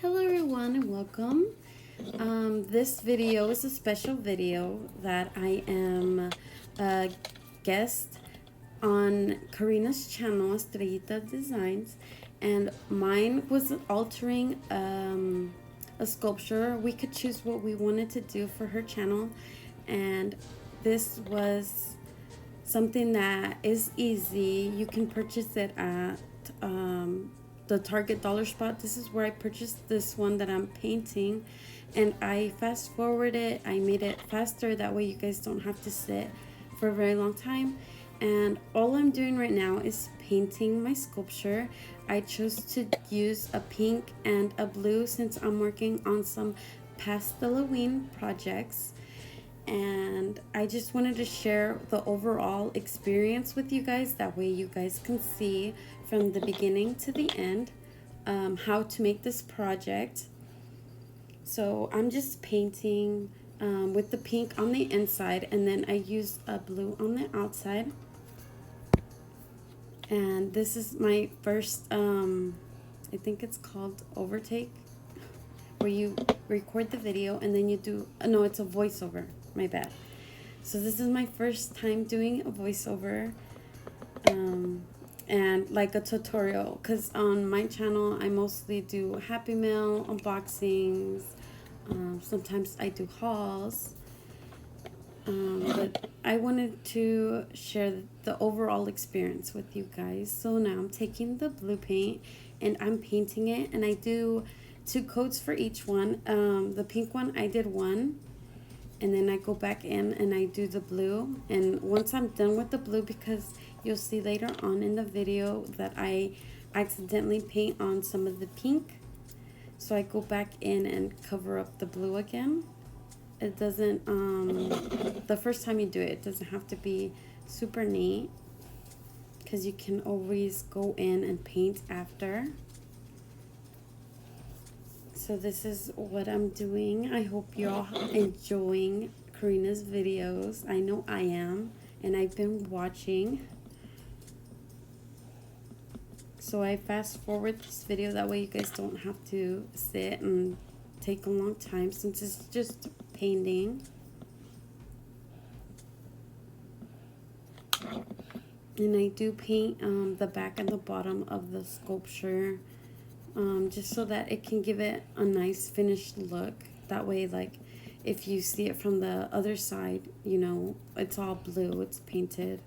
Hello everyone and welcome. This video is a special video that I am a guest on Karina's channel, Estrellita Designs, and mine was altering a sculpture. We could choose what we wanted to do for her channel, and this was something that is easy. You can purchase it at the Target dollar spot. This is where I purchased this one that I'm painting, and I fast forward it. I made it faster, that way you guys don't have to sit for a very long time. And all I'm doing right now is painting my sculpture. I chose to use a pink and a blue since I'm working on some pastel projects, and I just wanted to share the overall experience with you guys. That way you guys can see from the beginning to the end how to make this project. So I'm just painting with the pink on the inside, and then I used a blue on the outside. And this is my first I think it's called overtake, where you record the video and then you do no, it's a voiceover, my bad. So this is my first time doing a voiceover and like a tutorial, because on my channel I mostly do Happy Meal unboxings, sometimes I do hauls, but I wanted to share the overall experience with you guys. So now I'm taking the blue paint and I'm painting it, and I do 2 coats for each one. The pink one I did 1, and then I go back in and I do the blue. And once I'm done with the blue, because you'll see later on in the video that I accidentally paint on some of the pink, so I go back in and cover up the blue again. It doesn't the first time you do it, it doesn't have to be super neat, because you can always go in and paint after. So this is what I'm doing. I hope you're all enjoying Karina's videos. I know I am, and I've been watching. So I fast forward this video, that way you guys don't have to sit and take a long time, since it's just painting. And I do paint the back and the bottom of the sculpture, just so that it can give it a nice finished look. That way, like, if you see it from the other side, you know, it's all blue, it's painted.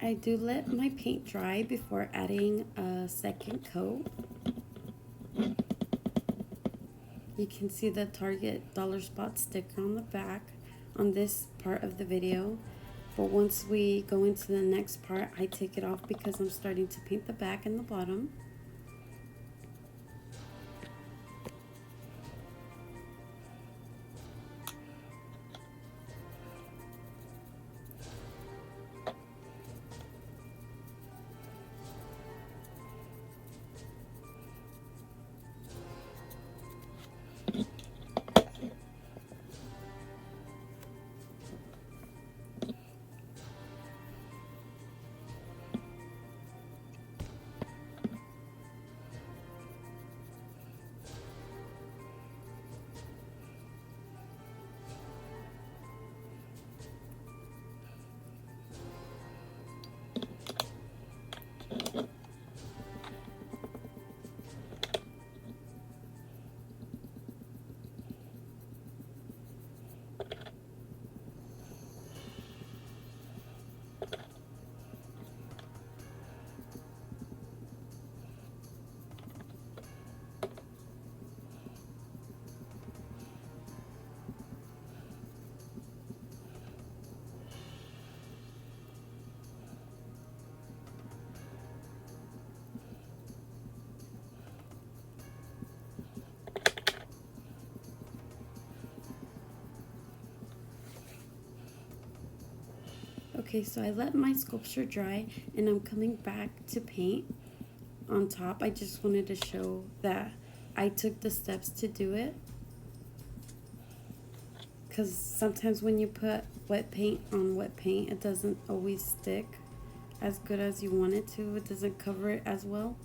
I do let my paint dry before adding a second coat. You can see the Target dollar spot sticker on the back on this part of the video, but once we go into the next part, I take it off because I'm starting to paint the back and the bottom. Okay, so I let my sculpture dry and I'm coming back to paint on top. I just wanted to show that I took the steps to do it, because sometimes when you put wet paint on wet paint, it doesn't always stick as good as you want it to. It doesn't cover it as well.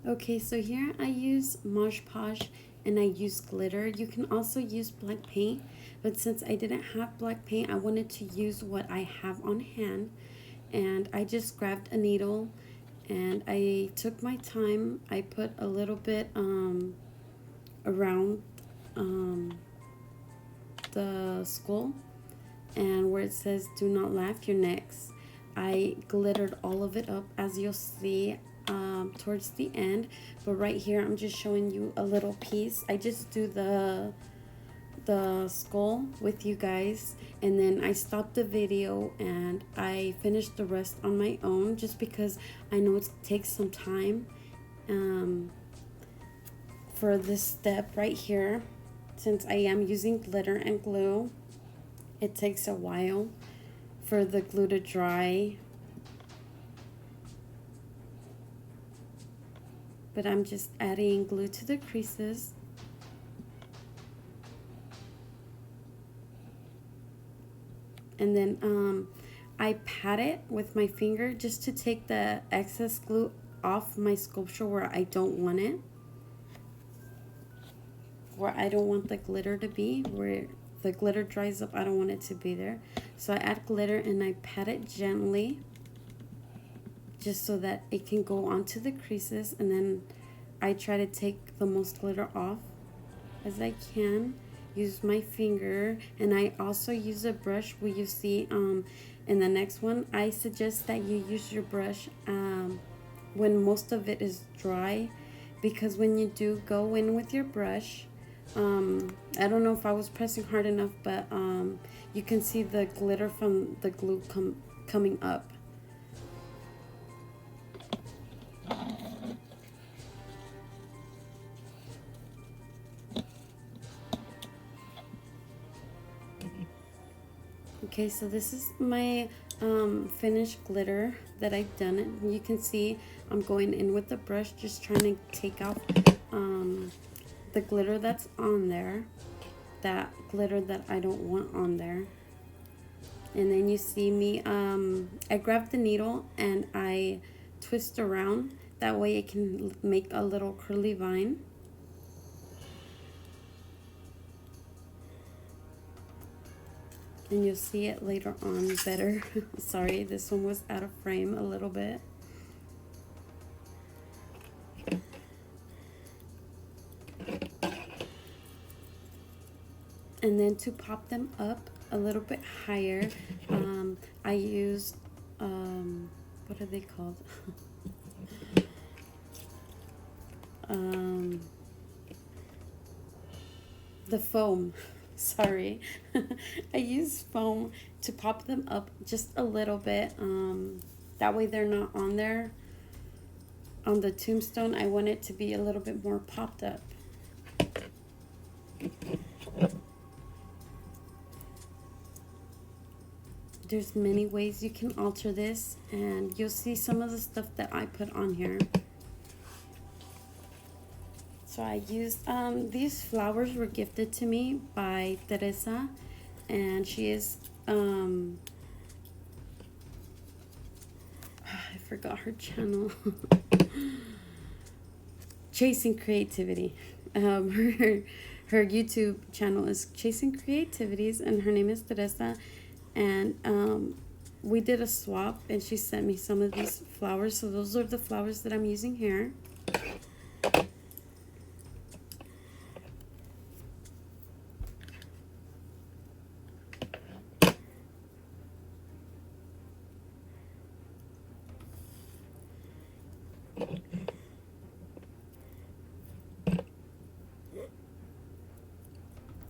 Okay, so here I use Mod Podge and I use glitter. You can also use black paint, but since I didn't have black paint, I wanted to use what I have on hand. And I just grabbed a needle and I took my time. I put a little bit around the skull, and where it says "Do not laugh, you're next," I glittered all of it up, as you'll see towards the end. But right here I'm just showing you a little piece. I just do the skull with you guys, and then I stopped the video and I finished the rest on my own, just because I know it takes some time for this step right here. Since I am using glitter and glue, it takes a while for the glue to dry. But I'm just adding glue to the creases. And then I pat it with my finger just to take the excess glue off my sculpture where I don't want it. Where I don't want the glitter to be, where the glitter dries up, I don't want it to be there. So I add glitter and I pat it gently, just so that it can go onto the creases. And then I try to take the most glitter off as I can. Use my finger, and I also use a brush. Will you see in the next one, I suggest that you use your brush when most of it is dry, because when you do go in with your brush, I don't know if I was pressing hard enough, but you can see the glitter from the glue coming up. Okay, so this is my finished glitter that I've done. And you can see I'm going in with the brush, just trying to take out the glitter that's on there, that glitter that I don't want on there. And then you see me, I grab the needle and I twist around. That way it can make a little curly vine. And you'll see it later on better. Sorry, this one was out of frame a little bit. And then to pop them up a little bit higher, I used, what are they called? The foam. Sorry. I use foam to pop them up just a little bit. That way they're not on there. On the tombstone, I want it to be a little bit more popped up. There's many ways you can alter this, and you'll see some of the stuff that I put on here. So I used, these flowers were gifted to me by Teresa, and she is, I forgot her channel. Chasing Creativity. Her YouTube channel is Chasing Creativities, and her name is Teresa. And we did a swap, and she sent me some of these flowers. So those are the flowers that I'm using here.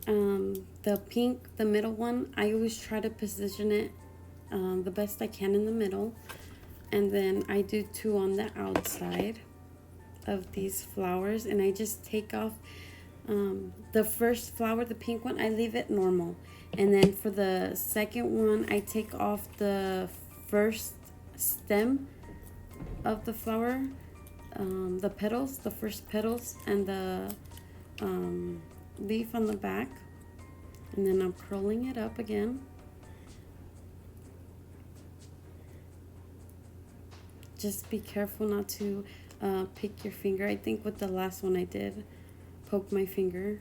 The pink, the middle one, I always try to position it the best I can in the middle. And then I do 2 on the outside of these flowers, and I just take off the first flower, the pink one, I leave it normal. And then for the second one, I take off the first stem of the flower, the petals, the first petals, and the leaf on the back. And then I'm curling it up again. Just be careful not to pick your finger. I think with the last one I did poke my finger.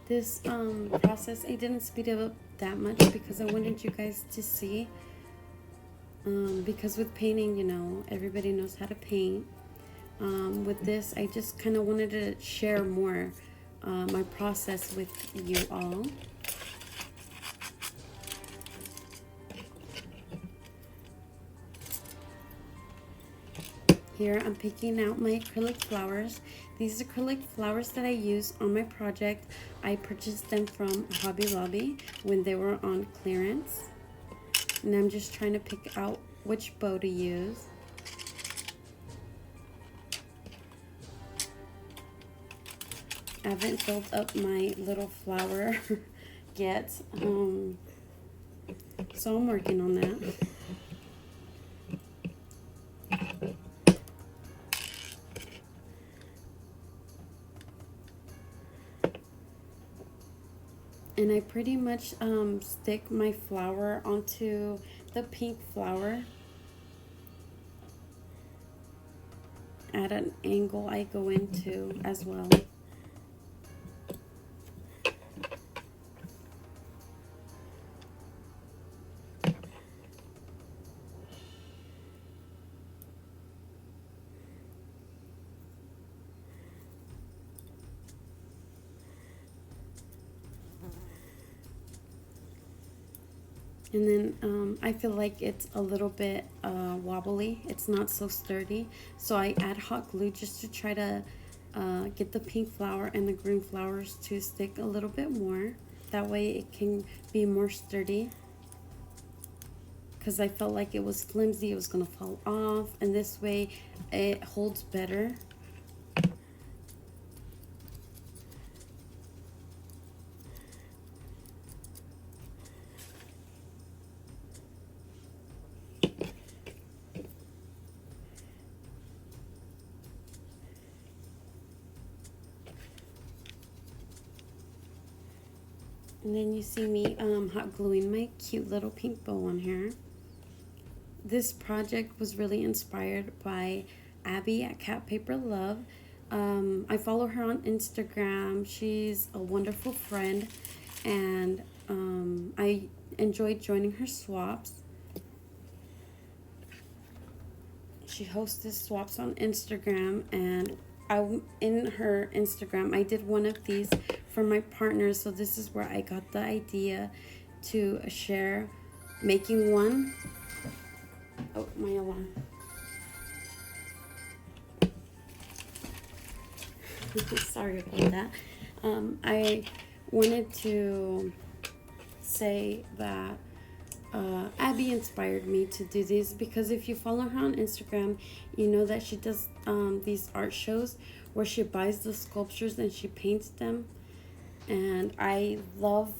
This process, I didn't speed it up that much because I wanted you guys to see. Because with painting, you know, everybody knows how to paint. With this, I just kind of wanted to share more my process with you all. Here I'm picking out my acrylic flowers. These acrylic flowers that I use on my project, I purchased them from Hobby Lobby when they were on clearance. And I'm just trying to pick out which bow to use. I haven't filled up my little flower yet, so I'm working on that. And I pretty much stick my flower onto the pink flower at an angle I go into as well. And then I feel like it's a little bit wobbly. It's not so sturdy. So I add hot glue just to try to get the pink flower and the green flowers to stick a little bit more. That way it can be more sturdy. Because I felt like it was flimsy, it was going to fall off. And this way it holds better. And then you see me hot gluing my cute little pink bow on here. This project was really inspired by Abby at Cat Paper Love. I follow her on Instagram. She's a wonderful friend, and I enjoyed joining her swaps. She hosts these swaps on Instagram, and in her Instagram I did one of these for my partner, so this is where I got the idea to share making one. Oh, my alarm. Sorry about that. I wanted to say that Abby inspired me to do these, because if you follow her on Instagram, you know that she does these art shows where she buys the sculptures and she paints them, and I love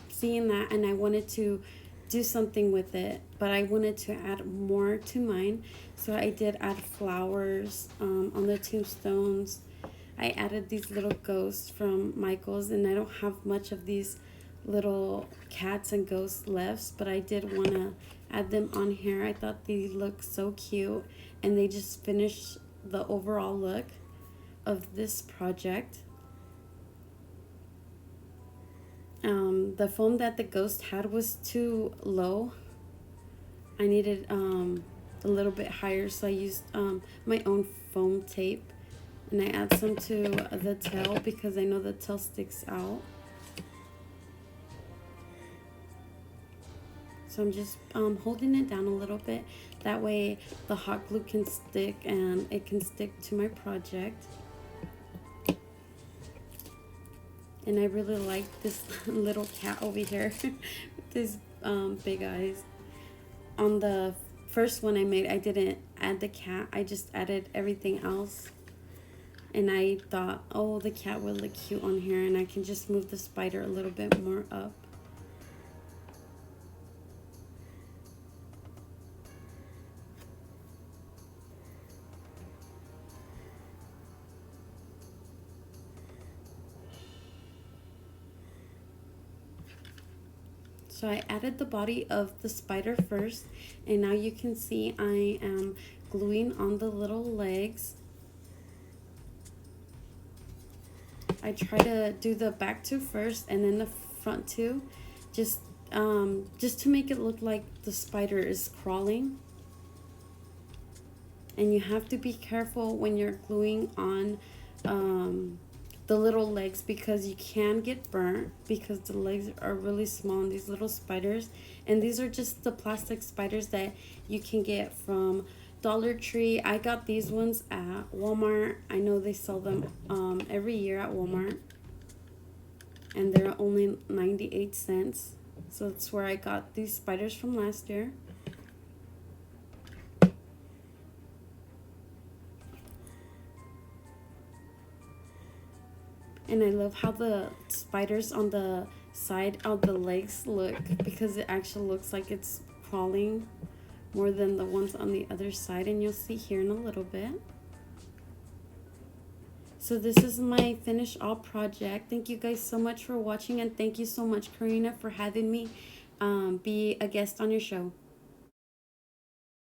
seeing that, and I wanted to do something with it, but I wanted to add more to mine, so I did add flowers on the tombstones. I added these little ghosts from Michael's, and I don't have much of these little cats and ghosts left, but I did want to add them on here. I thought they looked so cute, and they just finished the overall look of this project. The foam that the ghost had was too low. I needed a little bit higher, so I used my own foam tape, and I add some to the tail because I know the tail sticks out. So I'm just holding it down a little bit. That way the hot glue can stick and it can stick to my project. And I really like this little cat over here with his big eyes. On the first one I made, I didn't add the cat. I just added everything else. And I thought, oh, the cat would look cute on here, and I can just move the spider a little bit more up. So I added the body of the spider first, and now you can see I am gluing on the little legs. I try to do the back two first and then the front two, just to make it look like the spider is crawling. And you have to be careful when you're gluing on the little legs, because you can get burnt because the legs are really small on these little spiders. And these are just the plastic spiders that you can get from Dollar Tree. I got these ones at Walmart. I know they sell them every year at Walmart, and they're only 98 cents. So that's where I got these spiders from last year. And I love how the spiders on the side of the legs look, because it actually looks like it's crawling more than the ones on the other side, and you'll see here in a little bit. So this is my finished all project. Thank you guys so much for watching, and thank you so much, Karina, for having me be a guest on your show.